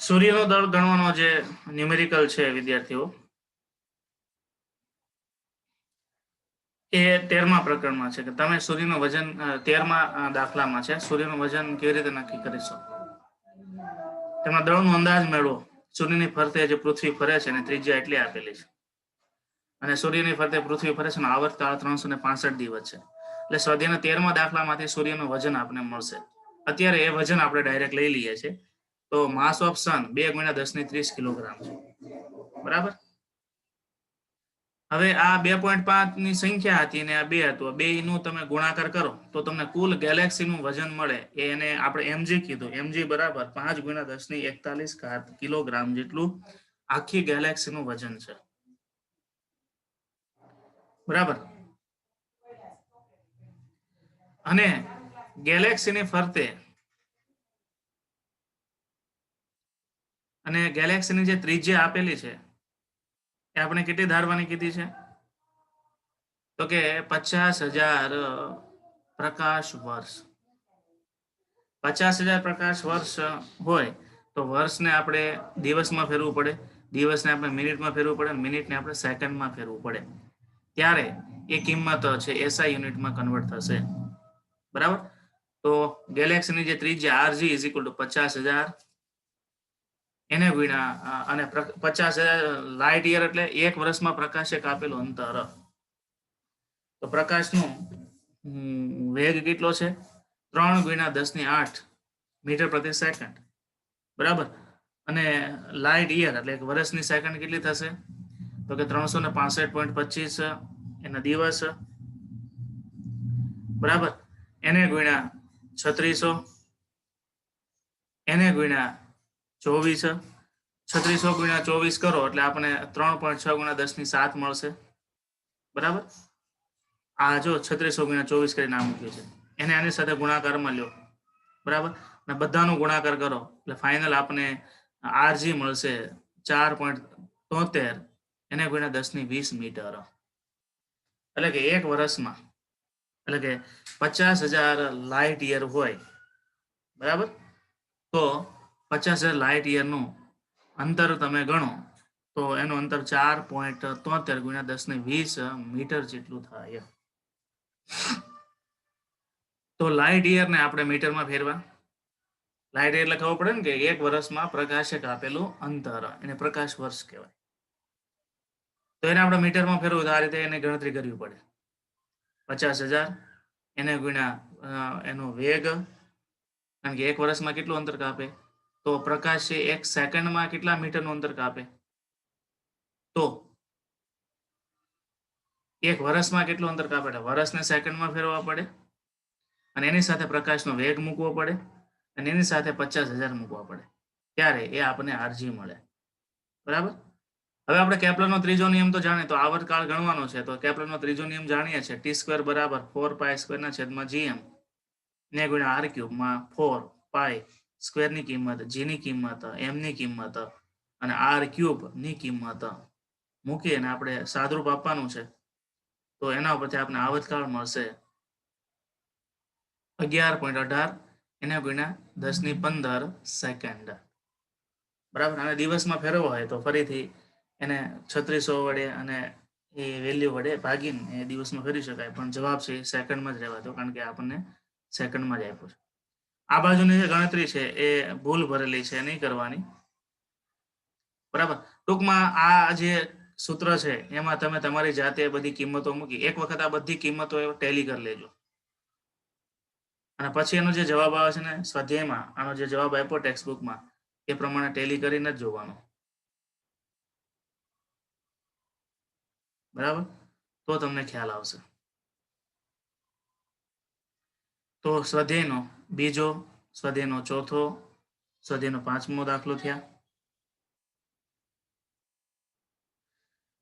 સૂર્યનો દળ ગણવાનો જે ન્યુમેરિકલ છે વિદ્યાર્થીઓ, એ 13મા પ્રકરણમાં છે કે તમે સૂર્યનું વજન 13મા દાખલામાં છે સૂર્યનું વજન કેવી રીતે નક્કી કરીશો. તેમાં દળનો અંદાજ મેળવો. સૂર્યની ફરતે જે પૃથ્વી ફરે છે એની ત્રિજ્યા એટલી આપેલી છે અને સૂર્યની ફરતે પૃથ્વી ફરે છે એનો આવર્તકાળ 365 દિવસ છે. એટલે સ્વાધ્યાયના 13મા દાખલામાંથી સૂર્યનું વજન આપણને મળશે. અત્યારે એ વજન આપણે ડાયરેક્ટ લઈ લઈએ છીએ. તો માસ ઓફ સન 2 × 10⁻30 કિલોગ્રામ છે. બરાબર. હવે આ 2.5 ની સંખ્યા હતી અને આ 2 હતું. બે નું તમે ગુણાકાર કરો તો તમને કુલ ગેલેક્સીનું વજન મળે. એને આપણે mg કીધું. mg બરાબર 5 × 10⁻41 કિલોગ્રામ જેટલું આખી ગેલેક્સીનું વજન છે. બરાબર. અને ગેલેક્સીની ફરતે અને ગેલેક્સીની જે ત્રિજ્યા આપેલી છે એ આપણે કેટલી ધારવાની કીધી છે તો કે 50,000 પ્રકાશ વર્ષ. 50,000 પ્રકાશ વર્ષ હોય તો વર્ષને આપણે દિવસમાં ફેરવું પડે, દિવસને આપણે મિનિટમાં ફેરવું પડે, મિનિટને આપણે સેકન્ડમાં ફેરવું પડે. ત્યારે એ કિંમત છે એસઆઈ યુનિટમાં કન્વર્ટ થશે. બરાબર. તો ગેલેક્સીની જે ત્રિજ્યા RG = 50,000 એને ગુણ્યા અને 50,000 લાઇટ યર એટલે 1 વર્ષમાં પ્રકાશે કાપેલું અંતર. તો પ્રકાશનો વેગ કેટલો છે 3 × 10⁸ મીટર પ્રતિ સેકન્ડ. બરાબર. અને લાઇટ યર એટલે વર્ષની સેકન્ડ કેટલી થશે તો કે 365.25 એના દિવસ. બરાબર. એને ગુણ્યા 3600 એને ગુણ્યા 24 3600 × 24 કરો એટલે આપણે 3.6 × 10⁷ મળશે. બરાબર. આ જો 3600 × 24 કરીને આ મૂક્યું છે એને આની સાથે ગુણાકારમાં લ્યો. બરાબર. અને બધાનો ગુણાકાર કરો એટલે ફાઇનલ આપણે RG મળશે 4.73 એને ગુણ્યા 10⁻20 મીટર. એટલે કે 1 વર્ષમાં એટલે કે 50,000 લાઇટ યર હોય. બરાબર. તો 50,000 લાઇટ યરનું અંતર તમે ગણો તો એનું અંતર 4.73 × 10⁻20 મીટર જેટલું થાય. તો લાઇટ યરને આપણે મીટરમાં ફેરવા. લાઇટ યર એટલે ખબર પડે ને કે 1 વર્ષમાં પ્રકાશે કાપેલું અંતર એને પ્રકાશ વર્ષ કહેવાય. તો એને આપણે મીટરમાં ફેરવું તો આ રીતે એની ગણતરી કરવી પડે. 50,000 એને ગુણ્યા એનો વેગ, કારણ કે 1 વર્ષમાં કેટલું અંતર કાપે તો પ્રકાશ 1 સેકન્ડમાં કેટલા મીટરનું અંતર કાપે તો 1 વર્ષમાં કેટલું અંતર કાપે એટલે વર્ષને સેકન્ડમાં ફેરવવા પડે અને એની સાથે પ્રકાશનો વેગ મૂકવો પડે અને એની સાથે 50,000 મૂકવા પડે ત્યારે એ આપણને RG મળે. બરાબર. હવે આપણે કેપ્લરનો ત્રીજો નિયમ તો જાણીએ તો આવર્તકાળ ગણવાનો છે. તો કેપ્લરનો ત્રીજો નિયમ જાણીએ છીએ t² = 4π² ને ગુણ્યા r³ માં 4π² ની કિંમત, g ની કિંમત, m ની કિંમત અને r³ ની કિંમત મૂકી અને આપણે સાદરૂપ આપવાનું છે. તો એના ઉપરથી આપણે આવર્તકાળ મળશે 11.18 એને ગુણ્યા 10⁻15 સેકન્ડ. બરાબર. અને દિવસમાં ફેરવવો હોય તો ફરીથી એને 3600 વડે અને એ વેલ્યુ વડે ભાગીને એ દિવસમાં ફેરવી શકાય, પણ જવાબ છે એ સેકન્ડમાં જ રહેવા દો કારણ કે આપણને સેકન્ડમાં જ આપ્યું છે. આ બાજુની જે ગણતરી છે એ ભૂલ ભરેલી છે, નહીં કરવાની. બરાબર. ટૂંકમાં આ જે સૂત્ર છે એમાં તમે તમારી જાતે બધી કિંમતો મૂકી એક વખત આ બધી કિંમતો ટેલી કરી લેજો અને પછી એનો જે જવાબ આવે છે ને સ્વાધ્યાયમાં આનો જે જવાબ આપ્યો ટેક્સ્ટ બુકમાં એ પ્રમાણે ટેલી કરીને જ જોવાનો. બરાબર. તો તમને ખ્યાલ આવશે. તો સ્વાધ્યાયનો બીજો, સ્વાધ્યાયનો ચોથો, સ્વાધ્યાયનો 5મો દાખલો થયા.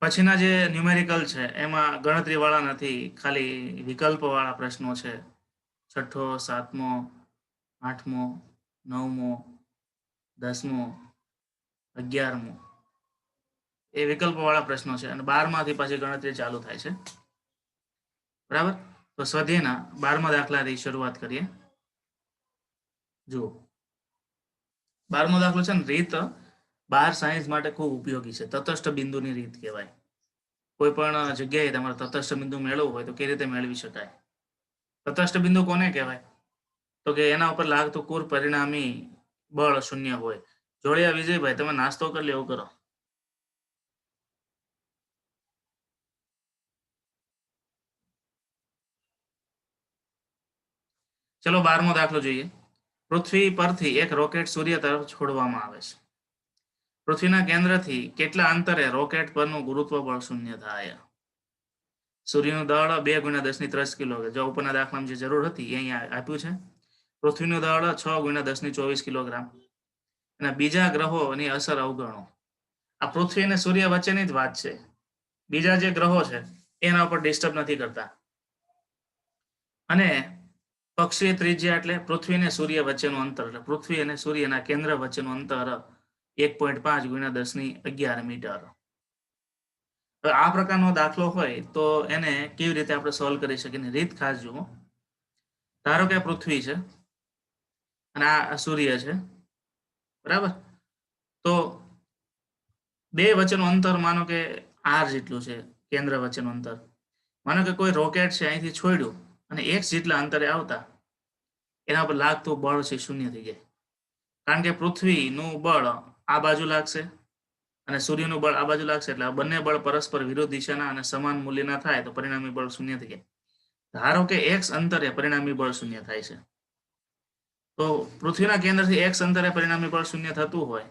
પછીના જે ન્યુમેરિકલ છે એમાં ગણતરી વાળા નથી, ખાલી વિકલ્પ વાળા પ્રશ્નો છે. 6ઠ્ઠો, 7મો, 8મો, 9મો, 10મો, 11મો એ વિકલ્પ વાળા પ્રશ્નો છે અને 12માંથી પાછી ગણતરી ચાલુ થાય છે. બરાબર. તો સ્વાધ્યાયના 12મા દાખલાથી શરૂઆત કરીએ. જુઓ 12મો દાખલો છે ને, રીત 12 સાયન્સ માટે ખૂબ ઉપયોગી છે. તટસ્થ બિંદુની રીત કહેવાય. કોઈ પણ જગ્યાએ તમારે તટસ્થ બિંદુ મેળવવું હોય તો કેવી રીતે મેળવી શકાય? તટસ્થ બિંદુ કોને કહેવાય? તો કે એના ઉપર લાગતું કુલ પરિણામી બળ 0 હોય. જોડિયા વિજયભાઈ, તમે નાસ્તો કરી લો, એવું કરો. ચલો 12મો દાખલો જોઈએ. પૃથ્વી પરથી એક રોકેટ સૂર્ય તરફ છોડવામાં આવે છે. પૃથ્વીના કેન્દ્રથી કેટલા અંતરે રોકેટ પરનું ગુરુત્વ બળ 0 થાય? સૂર્યનું દળ 2 × 10⁻³ કિલો. જો ઉપરના દાખલામાં જે જરૂર હતી એ અહીંયા આપ્યું છે. પૃથ્વીનું દળ 6 × 10⁻24 કિલોગ્રામ. અને બીજા ગ્રહોની અસર અવગણો. આ પૃથ્વી અને સૂર્ય વચ્ચેની જ વાત છે. બીજા જે ગ્રહો છે એના ઉપર ડિસ્ટર્બ નથી કરતા. અને કક્ષીય ત્રિજ્યા એટલે પૃથ્વી અને સૂર્ય વચ્ચેનું અંતર, એટલે પૃથ્વી અને સૂર્યના કેન્દ્ર વચ્ચેનું અંતર 1.5 × 10⁻11 મીટર. હવે આ પ્રકારનો દાખલો હોય તો એને કેવી રીતે આપણે સોલ્વ કરી શકીએ? રીત ખાસ જુઓ. ધારો કે પૃથ્વી છે અને આ સૂર્ય છે, બરાબર? તો બે વચ્ચેનું અંતર માનો કે r જેટલું છે, કેન્દ્ર વચ્ચેનું અંતર. માનો કે કોઈ રોકેટ છે અહીંથી છોડ્યું અને x જેટલા અંતરે આવતા એના પર લાગતું બળ છે 0 થઈ જાય. કારણ કે પૃથ્વીનું બળ આ બાજુ લાગશે અને સૂર્યનું બળ આ બાજુ લાગશે, એટલે આ બંને બળ પરસ્પર વિરુદ્ધ દિશાના અને સમાન મૂલ્યના થાય તો પરિણામી બળ 0 થઈ જાય. ધારો કે x અંતરે પરિણામી બળ 0 થાય છે, તો પૃથ્વીના કેન્દ્રથી x અંતરે પરિણામી બળ 0 થતું હોય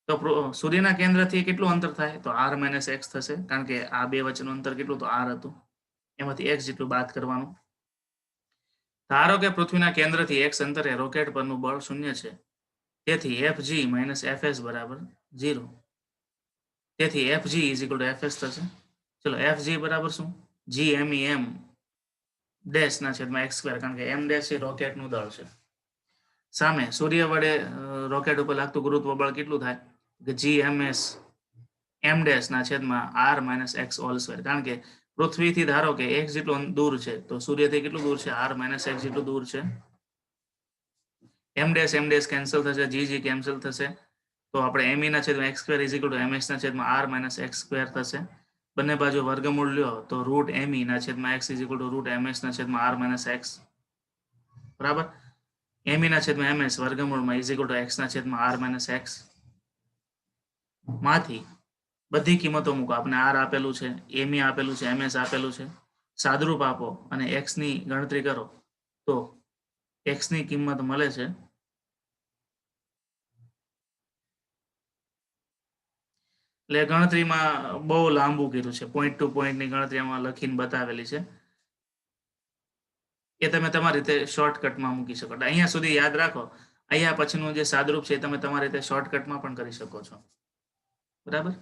તો સૂર્યના કેન્દ્રથી કેટલું અંતર થાય? તો r - x થશે. કારણ કે આ બે વચ્ચેનું અંતર કેટલું? તો r હતું. એમાંથી x જેટલું બાદ કરવાનું. ધારો કે પૃથ્વીના કેન્દ્રથી x અંતરે રોકેટ પરનું બળ 0 છે. તેથી Fg - Fs બરાબર 0. તેથી Fg = Fs થશે. ચલો, Fg બરાબર શું? gmem ડેશ ના છેદમાં x². કારણ કે m ડેશ એ રોકેટનું દળ છે. સામે સૂર્ય વડે રોકેટ ઉપર લાગતું ગુરુત્વ બળ કેટલું થાય? કે gms m ડેશ ના છેદમાં r - x². કારણ કે પૃથ્વીથી ધારો કે x જેટલું દૂર છે તો સૂર્યથી કેટલું દૂર છે? r - x જેટલું દૂર છે. m ડેશ કેન્સલ થશે, g કેન્સલ થશે. તો આપણે me ના છેદમાં x² = ms ના છેદમાં r - x² થશે. બંને બાજુ વર્ગમૂળ લ્યો તો √me ના છેદમાં x = √ms ના છેદમાં r - x. બરાબર? me ના છેદમાં ms વર્ગમૂળમાં x ના છેદમાં r - x. માંથી બધી કિંમતો મૂકો. આપણે r આપેલું છે, me આપેલું છે, ms આપેલું છે. સાદરૂપ આપો અને x ની ગણતરી કરો તો x ની કિંમત મળે છે એટલે ગણતરીમાં બહુ લાંબુ કર્યું છે, પોઈન્ટ ટુ પોઈન્ટની ગણતરી આમાં લખીને બતાવેલી છે. એ તમે તમારી રીતે શોર્ટકટમાં મૂકી શકો. અહીંયા સુધી યાદ રાખો. અહીંયા પછીનું જે સાદરૂપ છે એ તમે તમારી રીતે શોર્ટકટમાં પણ કરી શકો છો. બરાબર?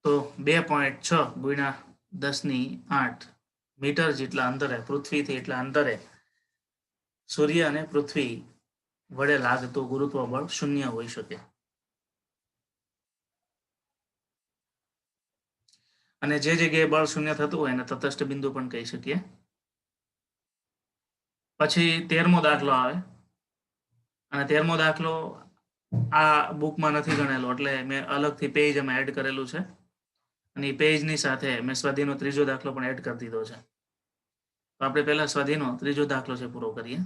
તો 2.6 × 10⁸ મીટર જેટલા અંતરે, પૃથ્વીથી એટલા અંતરે સૂર્ય અને પૃથ્વી વડે લાગતું ગુરુત્વ બળ 0 હોઈ શકે. અને જે જગ્યાએ બળ 0 થતું હોય એને તટસ્થ બિંદુ પણ કહી શકીએ. પછી 13મો દાખલો આવે અને 13મો દાખલો આ બુકમાં નથી ગણેલો, એટલે મેં અલગથી પેજ એમાં એડ કરેલું છે અને એ પેજની સાથે મેં સ્વાધ્યાયનો ત્રીજો દાખલો પણ એડ કરી દીધો છે. તો આપણે પહેલા સ્વાધ્યાયનો ત્રીજો દાખલો છે પૂરો કરીએ.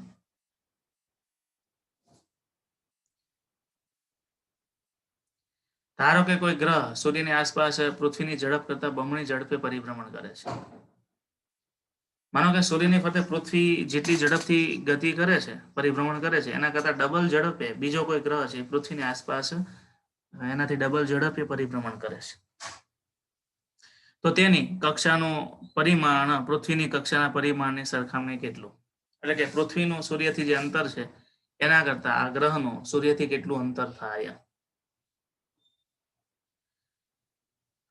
ધારો કે કોઈ ગ્રહ સૂર્યની આસપાસ પૃથ્વીની ઝડપ કરતાં બમણી ઝડપે પરિભ્રમણ કરે છે. માનો કે સૂર્યની ફરતે પૃથ્વી જેટલી ઝડપથી ગતિ કરે છે, પરિભ્રમણ કરે છે, એના કરતાં ડબલ ઝડપે બીજો કોઈ ગ્રહ છે પૃથ્વીની આસપાસ એનાથી ડબલ ઝડપે પરિભ્રમણ કરે છે. તો તેની કક્ષાનું પરિમાણ પૃથ્વીની કક્ષાના પરિમાણની સરખામણી કેટલું? એટલે કે પૃથ્વીનું સૂર્યથી જે અંતર છે એના કરતાં આ ગ્રહનું સૂર્યથી કેટલું અંતર થાય?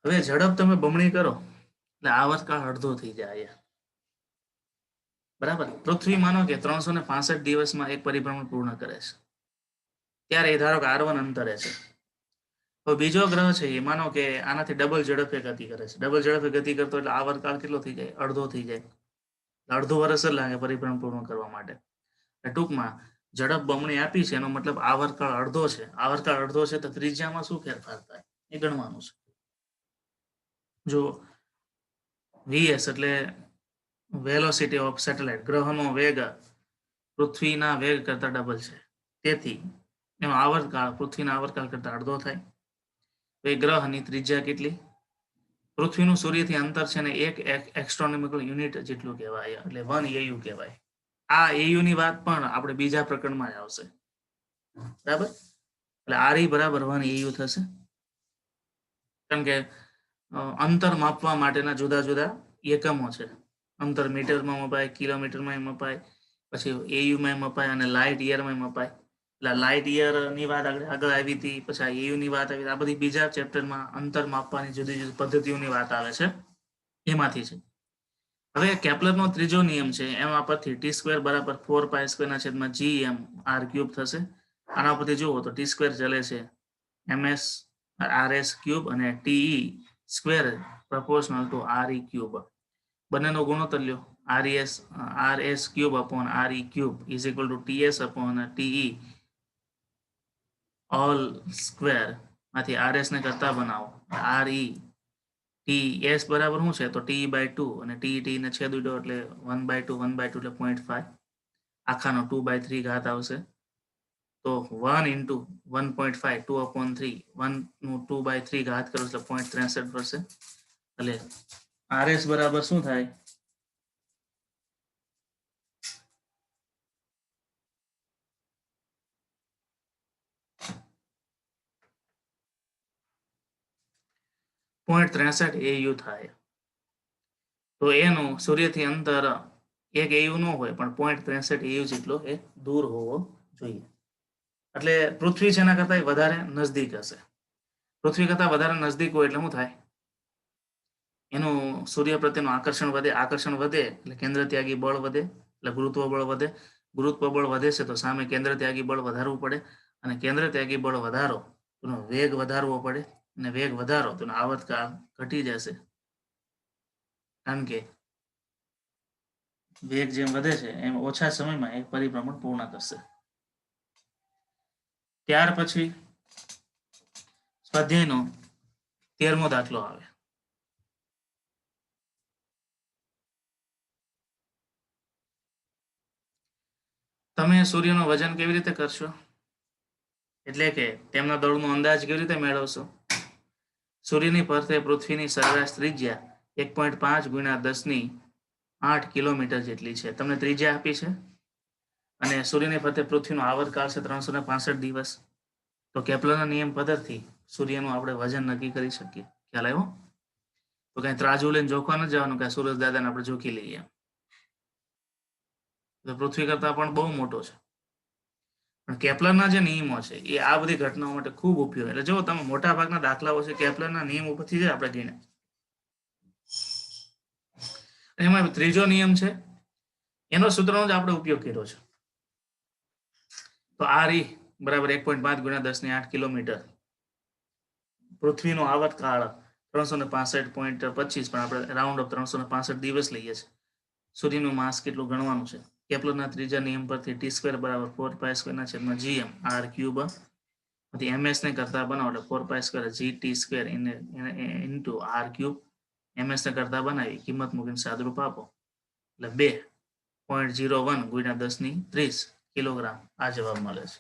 હવે ઝડપ તમે બમણી કરો એટલે આવર્તકાળ અડધો થઈ જાય. બરાબર? પૃથ્વી માનો કે 365 દિવસમાં એક પરિભ્રમણ પૂર્ણ કરે છે. ત્યારે ધારો કે r1 અંતરે છે. તો બીજો ગ્રહ છે એ માનો કે આનાથી ડબલ ઝડપે ગતિ કરે છે. ડબલ ઝડપે ગતિ કરતો એટલે આવર્તકાળ કેટલો થઈ જાય? અડધો થઈ જાય. અડધું વર્ષ જ લાગે પરિભ્રમણ પૂર્ણ કરવા માટે. ટૂંકમાં ઝડપ બમણી આપી છે એનો મતલબ આવર્તકાળ અડધો છે. આવર્તકાળ અડધો છે તો ત્રિજ્યામાં શું ફેરફાર થાય એ ગણવાનું છે. જો વીએસ એટલે વેલોસિટી ઓફ સેટેલાઇટ, ગ્રહનો વેગ પૃથ્વીના વેગ કરતા ડબલ છે, તેથી એનો આવર્તકાળ પૃથ્વીના આવર્તકાળ કરતા અડધો થાય. તો એ ગ્રહની ત્રિજ્યા કેટલી? પૃથ્વીનું સૂર્યથી અંતર છે ને એક એસ્ટ્રોનોમિકલ યુનિટ જેટલું કહેવાય, એટલે 1 AU કહેવાય. આ AU ની વાત પણ આપણે બીજા પ્રકરણમાં જ આવશે, બરાબર. એટલે RE બરાબર 1 AU થશે, કારણ કે અંતર માપવા માટેના જુદા જુદા એકમો છે. અંતર મીટરમાં મપાય, કિલોમીટરમાં મપાય, પછી AU માં મપાય અને લાઇટ યરમાં મપાય. એટલે લાઇટ યર ની વાત આગળ આવી હતી, પછી આ AU ની વાત આવી. આ બધી બીજા ચેપ્ટરમાં અંતર માપવાની જુદી જુદી પદ્ધતિઓની વાત આવે છે, એમાંથી છે. હવે કેપ્લરનો ત્રીજો નિયમ છે, એમાં પરથી t² બરાબર 4π² થશે. આના પરથી જુઓ તો t² ચલે છે ms rs ક્યુબ અને te² proportional to re cube. બંનેનો ગુણોત્તર લ્યો, rs cube upon re cube is equal two ts upon te all square. માંથી rs ને કરતા બનાવો, re ts બરાબર શું છે તો t/2 અને t ને છેદ ઉડ્યો એટલે 1/2 1/2 એટલે 0.5 આખાનો 2/3 ઘાત આવશે. તો 1 into 1.5 2/3 1 નું 2/3 ઘાત કરો એટલે 0.63 પડશે. એટલે rs બરાબર શું થાય? .63 AU થાય. તો એનું સૂર્યથી અંતર 1 AU ન હોય પણ 0.63 AU જેટલો એ દૂર હોવો જોઈએ. એટલે પૃથ્વી છે એના કરતા વધારે નજદીક હશે. પૃથ્વી કરતા વધારે નજદીક હોય એટલે શું થાય? એનું સૂર્ય પ્રત્યેનું આકર્ષણ વધે. આકર્ષણ વધે એટલે કેન્દ્ર ત્યાગી બળ વધે, એટલે ગુરુત્વ બળ વધે. ગુરુત્વ બળ વધે છે તો સામે કેન્દ્ર ત્યાગી બળ વધારવું પડે, અને કેન્દ્ર ત્યાગી બળ વધારો તેનો વેગ વધારવો પડે, અને વેગ વધારો તેનો આવર્તકાળ ઘટી જશે, કારણ કે વેગ જેમ વધે છે એમ ઓછા સમયમાં એક પરિભ્રમણ પૂર્ણ કરશે. ત્યાર પછી સ્વાધ્યાયનો 13મો દાખલો આવે. તમે સૂર્યનું વજન કેવી રીતે કરશો, એટલે કે તેમના દળનો અંદાજ કેવી રીતે મેળવશો? સૂર્યની ફરતે પૃથ્વીની સરેરાશ ત્રિજ્યા 1.5 × 10⁸ કિલોમીટર જેટલી છે. તમને ત્રિજ્યા આપી છે, અને સૂર્યની ફરતે પૃથ્વીનો આવર્તકાળ છે 365 દિવસ. તો કેપ્લરના નિયમ પદ્ધતિથી સૂર્યનું આપણે વજન નક્કી કરી શકીએ. ખ્યાલ આવ્યો? તો કઈ ત્રાજુ લઈને જોખવા ન જવાનું કે સૂરજ દાદાને આપણે જોખી લઈએ. પૃથ્વી કરતા પણ બહુ મોટો છે. પણ કેપ્લરના જે નિયમો છે એ આ બધી ઘટનાઓ માટે ખૂબ ઉપયોગી. એટલે જો તમે મોટા ભાગના દાખલાઓ છે કેપ્લરના નિયમ ઉપરથી જ આપણે ગણ્યા. એમાં ત્રીજો નિયમ છે એનો સૂત્રનો જ આપણે ઉપયોગ કર્યો છે. તો RE બરાબર 1.5 × 10⁸ કિલોમીટર. પૃથ્વીનો આવર્તકાળ 365.25, પણ આપણે રાઉન્ડ ઓફ 365 દિવસ લઈએ છીએ. સૂર્યનું માસ કેટલું ગણવાનું છે. કેપ્લરના ત્રીજા નિયમ પરથી t² બરાબર 4π² r ક્યુબ. પછી ms ને કરતા બનાવો એટલે 4π² gt² r ક્યુબ. ms ને કરતા બનાવી કિંમત મૂકીને સાદરૂપ આપો એટલે 2.01 × 10⁻30 કિલોગ્રામ આ જવાબ મળે છે.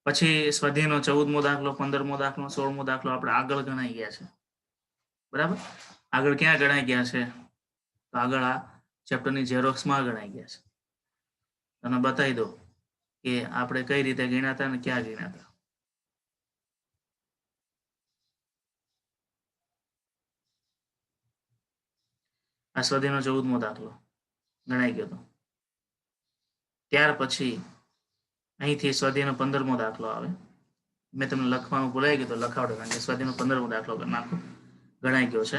પછી સ્વાધ્યાયનો 14મો દાખલો, 15મો દાખલો, 16મો દાખલો આપણે આગળ ગણાઈ ગયા છે, બરાબર. આગળ ક્યાં ગણાઈ ગયા છે? તો આગળ આ ચેપ્ટરની ઝેરોક્સમાં ગણાઈ ગયા છે. તમે બતાવી દો કે આપણે કઈ રીતે ગણ્યા હતા અને ક્યાં ગણ્યા હતા. આ સ્વાધ્યાયનો 14મો દાખલો ગણાઈ ગયો હતો. ત્યાર પછી અહીંથી સ્વાધ્યાયનો 15મો દાખલો આવે. મેં તમને લખવાનું ભૂલાઈ ગયું તો લખાવડો, કારણ કે સ્વાધ્યાયનો 15મો દાખલો નાખો ગણાઈ ગયો છે.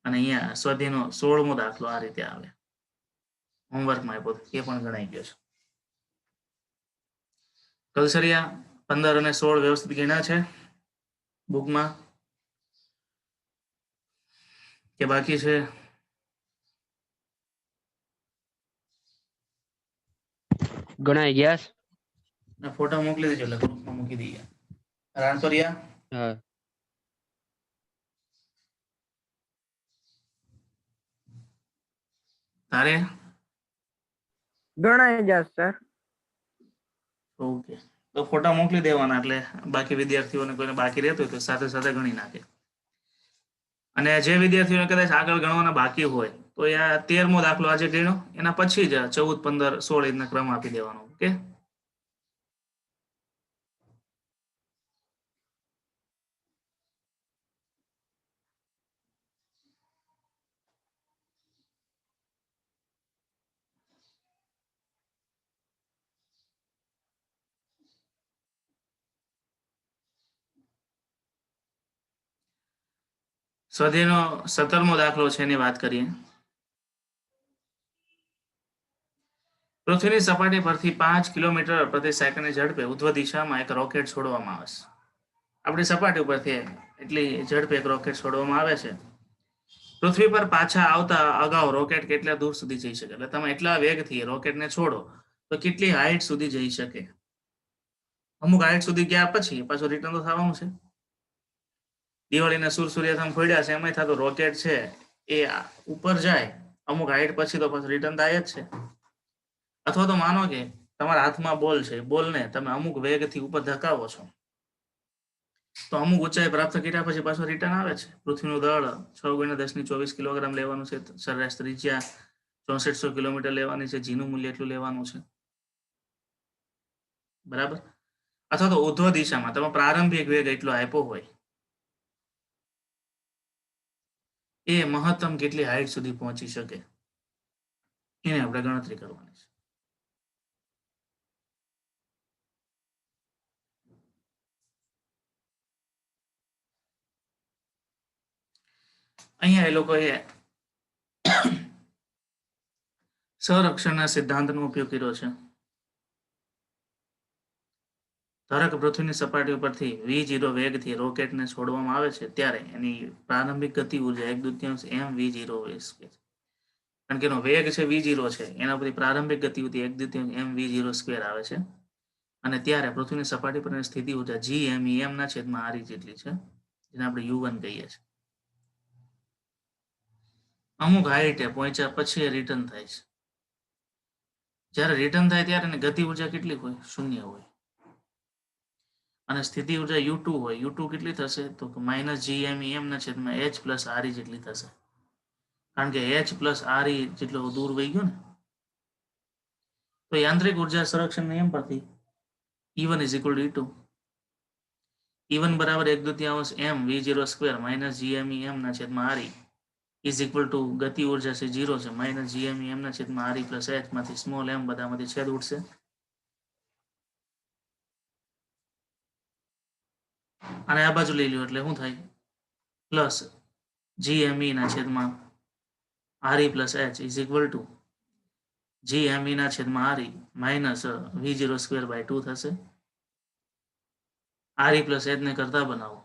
અને અહીંયા સ્વાધ્યાયનો 16મો દાખલો આ રીતે આવે, હોમવર્કમાં આપ્યો એ પણ ગણાઈ ગયો છે. કલસરિયા 15 અને 16 વ્યવસ્થિત ગણ્યા છે બુકમાં કે બાકી છે? ગણાય ગયા ફોટા મોકલી દેજો એટલે ગ્રુપમાં મૂકી દઈએ. રાણપરિયા હા તારે ગણાય જશે સર. ઓકે, તો ફોટા મોકલી દેવાના એટલે બાકી વિદ્યાર્થીઓને કોઈને બાકી રહેતું હોય તો સાથે સાથે ગણી નાખે. અને જે વિદ્યાર્થીઓને કદાચ આગળ ગણવાના બાકી હોય તો આ 13મો દાખલો આજે ગણ્યો, એના પછી જ 14, 15, 16 રીતના ક્રમ આપી દેવાનો. ઓકે, સ્વાધ્યાયનો 17મો દાખલો છે એની વાત કરીએ. પૃથ્વીની સપાટી પરથી 5 કિલોમીટર પ્રતિ સેકન્ડની ઝડપે ઉધ્વ દિશામાં એક રોકેટ છોડવામાં આવે છે. આપણી સપાટી ઉપરથી એટલી ઝડપે એક રોકેટ છોડવામાં આવે છે. પૃથ્વી પર પાછા આવતા અગાઉ રોકેટ કેટલા દૂર સુધી જઈ શકે? એટલે તમે એટલા વેગથી રોકેટને છોડો તો કેટલી હાઈટ સુધી જઈ શકે? અમુક હાઈટ સુધી ગયા પછી પાછું રિટર્ન તો થવાનું છે. દિવાળીના સૂર્યથમ ખોડ્યા છે એમાં થતું રોકેટ છે એ ઉપર જાય અમુક હાઈટ પછી તો પાછું રિટર્ન થાય જ છે. અથવા તો માનો કે તમારા હાથમાં બોલ છે, બોલને તમે અમુક વેગથી ઉપર ધકાવો છો તો અમુક ઊંચાઈ પ્રાપ્ત કર્યા પછી પાછું રિટર્ન આવે છે. પૃથ્વીનું દળ 6×10⁻24 કિલોગ્રામ લેવાનું છે. સરેરાશ ત્રિજ્યા 6400 કિલોમીટર લેવાની છે. જીનું મૂલ્ય એટલું લેવાનું છે. બરાબર. અથવા તો ઉધ્વ દિશામાં તમે પ્રારંભિક વેગ એટલો આપ્યો હોય એ મહત્તમ કેટલી હાઈટ સુધી પહોંચી શકે એને આપણે ગણતરી કરવાની છે. અહીંયા એ લોકોએ સંરક્ષણના સિદ્ધાંતનો ઉપયોગ કર્યો છે. ધારો કે પૃથ્વીની સપાટી ઉપરથી v0 વેગથી રોકેટને છોડવામાં આવે છે ત્યારે એની પ્રારંભિક ગતિ ઉર્જા 1/2 mv0 છે. કારણ કે એનો વેગ છે v0 છે એના પરથી પ્રારંભિક ગતિ ઉર્જા 1/2 mv0² આવે છે. અને ત્યારે પૃથ્વીની સપાટી પરની સ્થિતિ ઉર્જા gmem/r જેટલી છે, જેને આપણે u1 કહીએ છીએ. અમુક હાઈટે પહોંચ્યા પછી રિટર્ન થાય છે. જ્યારે રિટર્ન થાય ત્યારે એની ગતિ ઉર્જા કેટલી હોય? 0 હોય. અને સ્થિતિ ઉર્જા u2 હોય. u2 કેટલી થશે? તો -gmem/h+re જેટલી થશે. કારણ કે h+re જેટલો દૂર વહી ગયો ને. તો યાંત્રિક ઉર્જા સંરક્ષણ નિયમ પરથી E1 = E2. E1 બરાબર 1/2 mv0² -gmem/re ગતિ ઉર્જા છે 0 છે -gmem/re + h માંથી સ્મોલ m બધામાંથી છેદ ઉડશે. અને આ બાજુ લઈ લ્યો એટલે શું થાય? Plus gme/re + h gme/re -v0²/2 થશે. re + h ને કરતા બનાવો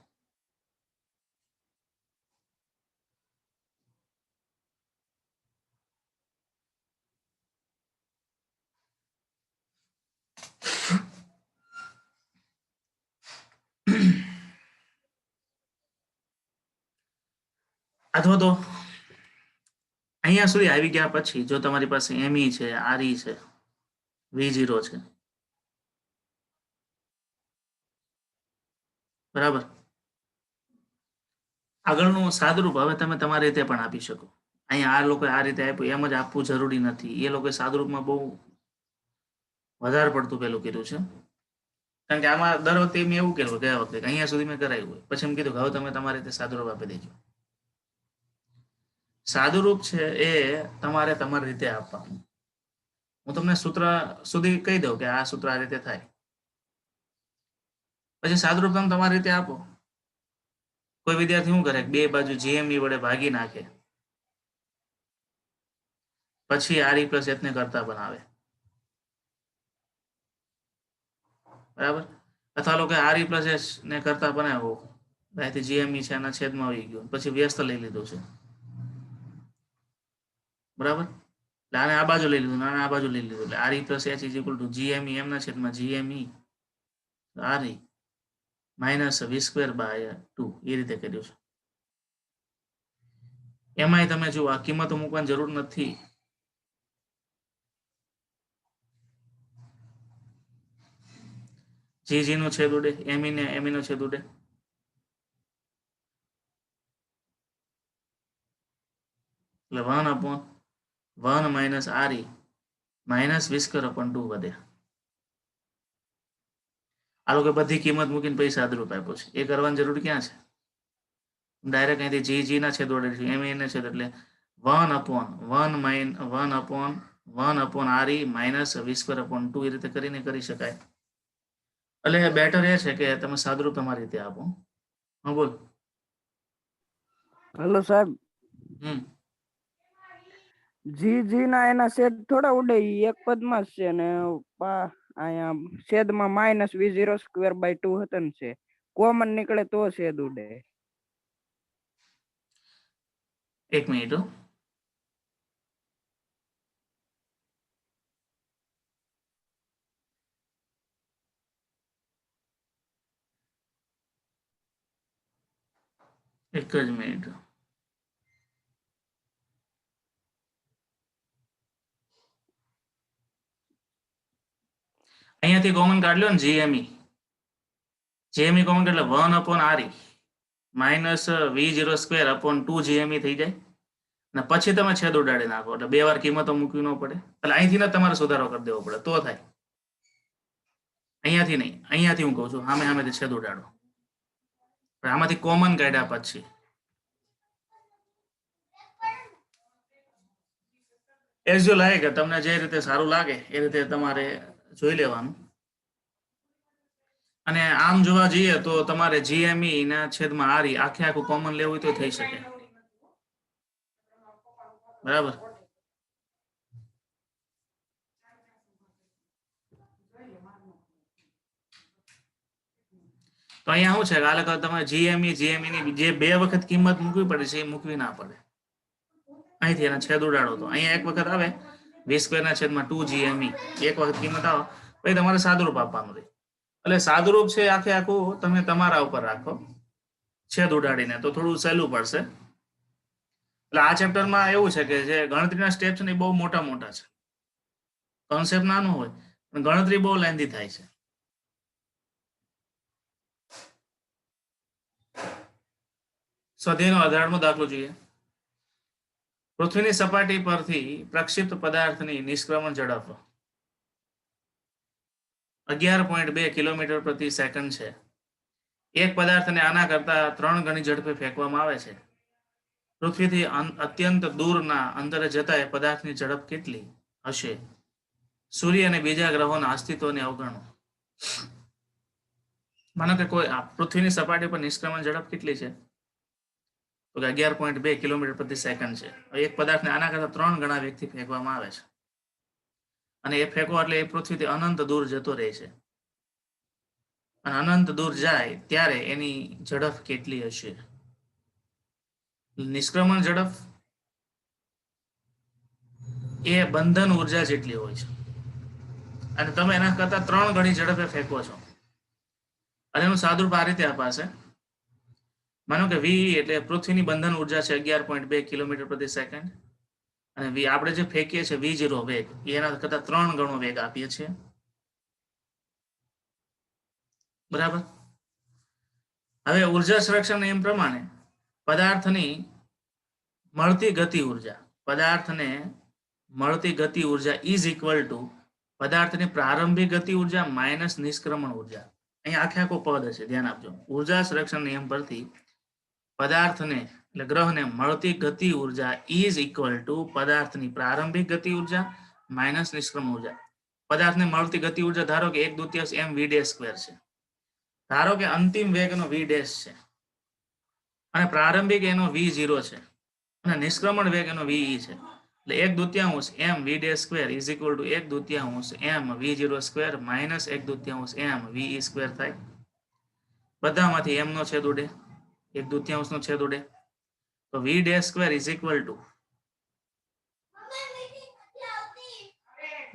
અથવા તો અહીંયા સુધી આવી ગયા પછી જો તમારી પાસે me છે, re છે, v0 છે, બરાબર. આગળનું સાદુરૂપ હવે તમે તમારી રીતે પણ આપી શકો. અહીંયા આ લોકોએ આ રીતે આપ્યું એમ જ આપવું જરૂરી નથી. એ લોકોએ સાદુરૂપમાં બહુ વધારે પડતું પેલું કર્યું છે. કારણ કે આમાં દર વખતે મેં એવું કર્યું ગયા વખતે અહીંયા સુધી મેં કરાવ્યું હોય પછી એમ કીધું કે હવે તમે તમારી રીતે સાદુરૂપ આપી દેજો. સાદુરૂપ છે એ તમારે તમારી રીતે આપવાનું. હું તમને સૂત્ર સુધી કહી દઉં કે આ સૂત્ર આ રીતે થાય, પછી સાદુરૂપ તમે તમારી રીતે આપો. કોઈ વિદ્યાર્થી શું કરે? બે બાજુ GME વડે ભાગી નાખે, પછી RE + h ને કરતા બનાવે, બરાબર. અથવા લોકો RE + h ને કરતા બનાવો, અહીંથી GME છે એના છેદમાં આવી ગયો, પછી વ્યસ્ત લઈ લીધું છે, બરાબર. એટલે આને આ બાજુ લઈ લીધું, આને આ બાજુ લઈ લીધું, એટલે R E plus H is equal to GME એમ ના છેદમાં GME R E minus V square by 2 એ રીતે કર્યું છે. એમાંય તમે જુઓ આ કિંમતો મૂકવાની જરૂર નથી. GG નો છેદ ઉડે, ME ને ME નો છેદ ઉડે, એટલે 1/1 minus R E minus V square upon 2 વધે. આ લોકો બધી કિંમત મૂકીને પૈસા સાદરૂપ આપ્યો છે. એ કરવાની જરૂર ક્યાં છે? ડાયરેક્ટ અહીંથી GG ના છેદ વડે ME ના છેદ એટલે 1/1 upon R E minus V square upon 2 એ રીતે કરીને કરી શકાય. એટલે બેટર એ છે કે તમે સાદરૂપ તમારી રીતે આપો. હા બોલ. હેલો સાહેબ, હમ જી ના એના છેદ થોડા ઉડે, ઈ એક પદમાં જ છે ને અહીંયા છેદમાં માઇનસ V0 સ્ક્વેર બાય 2 હતા ને છે, કોમન નીકળે તો છેદ ઉડે. એક મિનિટ હો. એક જ મિનિટ. અહીંયાથી કોમન કાઢ લો ને GME કોમન એટલે 1 upon R E minus V0 square upon 2 GME થઈ જાય ને પછી તમે છેદ ઉડાડી નાખો એટલે બે વાર કિંમતો મૂકવી ન પડે. એટલે અહીંથી ને તમારે સુધારો કરી દેવો પડે તો થાય. અહીંયાથી નહીં, અહીંયાથી હું કહું છું સામેથી છેદ ઉડાડો. આમાંથી કોમન કાઢ્યા પછી એઝ યુ લાગે કે તમને જે રીતે સારું લાગે એ રીતે તમારે જોઈ લેવાનું. અને આમ જોવા જઈએ તો તમારે GME ના છેદમાં આર ઈ આખે આખું કોમન લેવું હોય તો થઈ શકે. બરાબર. તો અહીંયા શું છે કે આ લોકો તમે GME ની જે બે વખત કિંમત મૂકવી પડે છે એ મૂકવી ના પડે. અહીંથી એના છેદ ઉડાડો તો અહીંયા એક વખત આવે વી સ્ક્વેર ના છેદમાં 2 GME, એક વખત કિંમત આવે પછી તમારે સાદુરૂપ આપવાનું રહે. એટલે સાદુરૂપ છે આખે આખું તમે તમારા ઉપર રાખો છેદ ઉડાડીને તો થોડું સહેલું પડશે. એટલે આ ચેપ્ટરમાં એવું છે કે જે ગણતરીના સ્ટેપ છે ને એ બહુ મોટા મોટા છે. કોન્સેપ્ટ નાનો હોય પણ ગણતરી બહુ લેન્ધી થાય છે. સ્વાધ્યાયનો 18મો દાખલો જોઈએ. પૃથ્વીની સપાટી પરથી પ્રક્ષિપ્ત પદાર્થની નિષ્ક્રમણ ઝડપ 11.2 કિલોમીટર પ્રતિ સેકન્ડ છે. એક પદાર્થને આના કરતા 3 ગણી ઝડપે ફેંકવામાં આવે છે. પૃથ્વીથી અત્યંત દૂરના અંતરે જતા એ પદાર્થની ઝડપ કેટલી હશે? સૂર્ય અને બીજા ગ્રહોના અસ્તિત્વને અવગણો. માનો કે કોઈ પૃથ્વીની સપાટી પર નિષ્ક્રમણ ઝડપ કેટલી છે? તો 11.2 કિલોમીટર પ્રતિ સેકન્ડ છે. એક પદાર્થને આના કરતા 3 ગણા વેગથી ફેંકવામાં આવે છે અને એ ફેંકો એટલે એ પૃથ્વીથી અનંત દૂર જતો રહે છે અને અનંત દૂર જાય ત્યારે એની ઝડપ કેટલી હશે? નિષ્ક્રમણ ઝડપ એ બંધન ઉર્જા જેટલી હોય છે અને તમે એના કરતા 3 ગણી ઝડપે ફેંકો છો. અને એનું સાદુરૂપ આ રીતે અપાશે. માનો કે V એટલે પૃથ્વીની બંધન ઉર્જા છે 11.2 કિલોમીટર પ્રતિ સેકન્ડ અને આપણે જે ફેંકીએ છીએ V0 વેગ એના કરતા 3 ગણો વેગ આપીએ છીએ. બરાબર. હવે ઉર્જા સંરક્ષણ નિયમ પ્રમાણે પદાર્થની મળતી ગતિ ઉર્જા ઇઝ ઇક્વલ ટુ પદાર્થની પ્રારંભિક ગતિ ઉર્જા માઇનસ નિષ્ક્રમણ ઉર્જા. અહીંયા આખે આખો પદ હશે, ધ્યાન આપજો. ઉર્જા સંરક્ષણ નિયમ પરથી પદાર્થને એટલે ગ્રહને મળતી ગતિ ઉર્જા ઇઝ ઇક્વલ ટુ પદાર્થની પ્રારંભિક ગતિ ઉર્જા માઇનસ નિષ્ક્રમણ ઉર્જા. પદાર્થને મળતી ગતિ ઉર્જા ધારો કે 1/2 mv' સ્ક્વેર છે. ધારો કે અંતિમ વેગ એનો v' છે અને પ્રારંભિક એનો v0 છે અને નિષ્ક્રમણ વેગ એનો ve છે. એટલે 1/2 mv' square is equal two 1/2 mv0 square minus 1/2 mve square થાય. બધામાંથી m નો છેદ ઉડે, 1/2 નો છેદ ઉડે તો v' square is equal to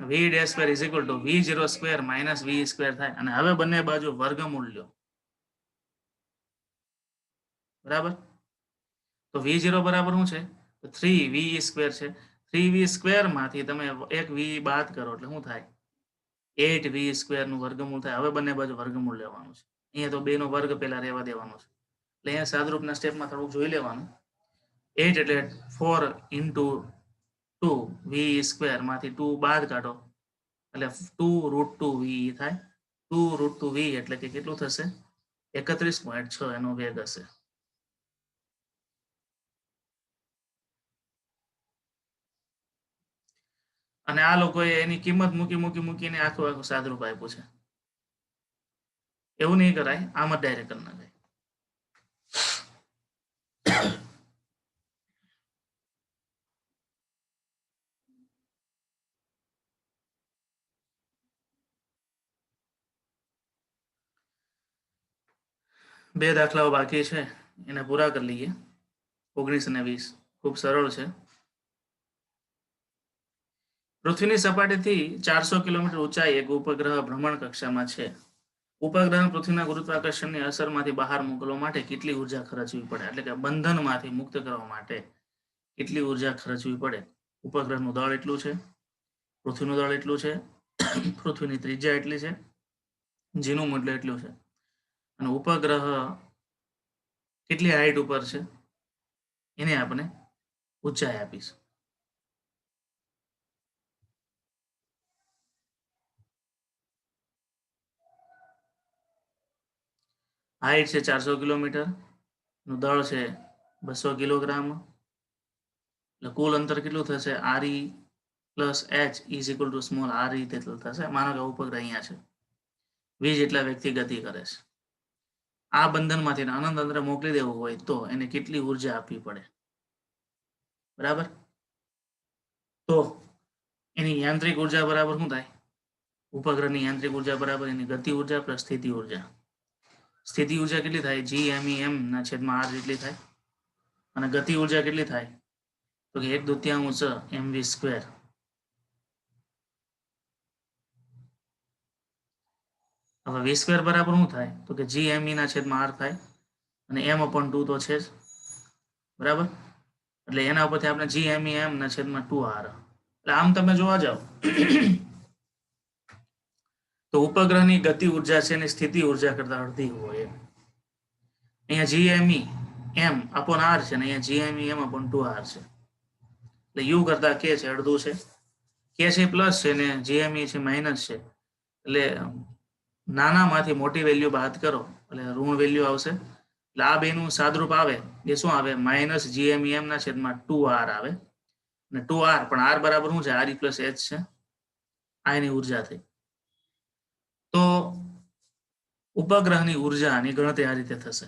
V dash square is equal to v0 square minus V square થાય. અને હવે બંને બાજુ વર્ગમૂળ લ્યો, બરાબર. તો v0 બરાબર શું છે? તો 3v સ્ક્વેર છે. 3v સ્ક્વેર માંથી તમે એક v બાદ કરો એટલે શું થાય? 8v સ્ક્વેર નું વર્ગમૂળ થાય. હવે બંને બાજુ વર્ગમૂળ લેવાનું છે. અહીંયા તો 2 નો વર્ગ પહેલા રહેવા દેવાનો છે. એટલે અહીંયા સાદરૂપના સ્ટેપમાં થોડુંક જોઈ લેવાનું. 8 એટલે 4 into 2 v સ્ક્વેર માંથી 2 બાદ કાઢો એટલે 2√2v થાય. 2√2v એટલે કે કેટલું થશે? 31.6 એનો વેગ હશે. અને આ લોકોએ એની કિંમત મૂકીને આખું સાદરૂપ આપ્યું છે. એવું નહીં કરાય, આમ જ ડાયરેક્ટ કરી નાખાય. બે દાખલાઓ બાકી છે, એને પૂરા કરી લઈએ. 19 અને 20 ખૂબ સરળ છે. પૃથ્વીની સપાટીથી 400 કિલોમીટર ઊંચાઈ એક ઉપગ્રહ ભ્રમણ કક્ષામાં છે. ઉપગ્રહ પૃથ્વીના ગુરુત્વાકર્ષણની અસરમાંથી બહાર મોકલવા માટે કેટલી ઉર્જા ખર્ચવી પડે? એટલે કે બંધનમાંથી મુક્ત કરવા માટે કેટલી ઉર્જા ખર્ચવી પડે? ઉપગ્રહનું દળ એટલું છે, પૃથ્વીનું દળ એટલું છે, પૃથ્વીની ત્રિજ્યા એટલી છે, જીનું મૂલ્ય એટલું છે, અને ઉપગ્રહ કેટલી હાઈટ ઉપર છે એને આપણે ઊંચાઈ આપીશું. હાઈટ છે 400 કિલોમીટર, નું દળ છે 200 કિલોગ્રામ. એટલે કુલ અંતર કેટલું થશે? RE plus H is equal two small RE તેટલું થશે. માનો કે ઉપગ્રહ અહીંયા છે, v જેટલા વેગથી ગતિ કરે છે. આ બંધનમાંથી અનંત અંતરે મોકલી દેવું હોય તો એને કેટલી ઉર્જા આપવી પડે? બરાબર. તો એની યાંત્રિક ઉર્જા બરાબર શું થાય? ઉપગ્રહની યાંત્રિક ઉર્જા બરાબર એની ગતિ ઉર્જા પ્લસ સ્થિતિ ઉર્જા. સ્થિતિ ઉર્જા કેટલી થાય? GMEM ના છેદમાં R જેટલી થાય. અને ગતિ ઉર્જા કેટલી થાય? તો કે 1/2 mv સ્ક્વેર. હવે v સ્ક્વેર બરાબર શું થાય? તો કે GME ના છેદમાં R થાય અને m/2 તો છે જ, બરાબર. એટલે એના ઉપરથી આપણે GMEM ના છેદમાં 2R. એટલે આમ તમે જોવા જાવ તો ઉપગ્રહની ગતિ ઉર્જા છે એની સ્થિતિ ઉર્જા કરતા અડધી હોય. અહીંયા GME m/R છે ને અહીંયા GME m/2R છે. એટલે u કરતા k છે અડધું છે. k છે પ્લસ છે ને GME છે માઇનસ છે. એટલે નાનામાંથી મોટી વેલ્યુ બાદ કરો એટલે ઋણ વેલ્યુ આવશે. એટલે આ બેનું સાદરૂપ આવે એ શું આવે? માઇનસ GMEM ના છેદમાં 2R આવે. અને 2R પણ R બરાબર શું છે? RE પ્લસ H છે. આ એની ઉર્જા થઈ. તો ઉપગ્રહની ઉર્જાની ગણતરી આ રીતે થશે.